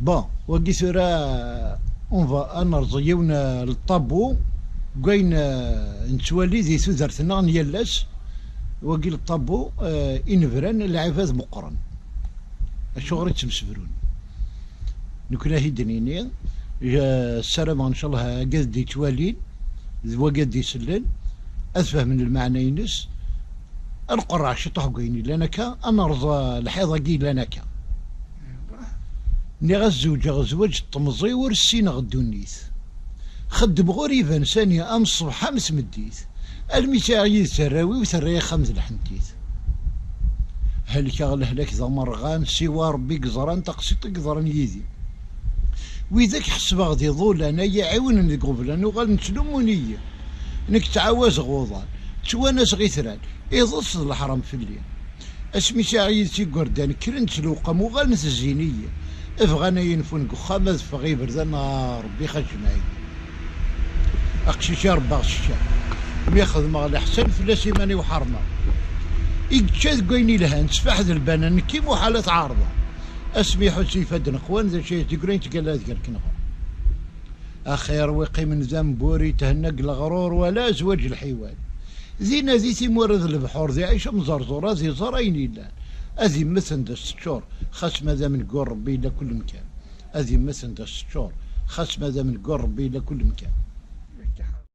بون وقيت راه اون فا نرزيونا للطابو كاين نتوالي ذي ثوذرتنا نيلاس وقيل الطابو إنفران العفاذ مقرن الشغل تمسفرون نكون هي دنيني السلام ان شاء الله قد دي توالين وقد يسلل افهم من المعنى ينس القرع شطح قيني لانكا انا رضا الحيضه قي لانكا ني غزوج غزوج الطمزي ورسينا غدونيث خدم غريبا ثانية أمس الصبح أمس مديت المساعيد سراوي وثريا خمس الحنتيت هل كغل هلاك ذا مرغان سوى ربي قزران تقسيط قزران يدي وإذاك حسب غدي ظول أنا يعاون قبل وغال نتلومونية انك تعاوز غوضان تواناس غيثران إضص الحرام في الليل اسمي سعيد سي قردان كرنت لوقا مغال الزينية افغانا ينفون قخامة فغيبر ذا نار ربي خجمعي اقشي ربا غشا وياخذ مع الحسن فلاس يماني وحرمه يجاد قيني لها نسفح ذا البنان كيف حالة عارضة اسمي حسي فدن اخوان ذا شيء تقرين تقال ذكر كنغو اخير وقي من ذنبوري تهنق الغرور ولا زواج الحيوان ذينا ذي تيمورد البحور ذي عيشه مزرزوره ذي زرايني لان اذي مثل ذا الشور خاص ماذا من قول ربي الى كل مكان اذي مثل ذا الشور خاص ماذا من قول ربي الى كل مكان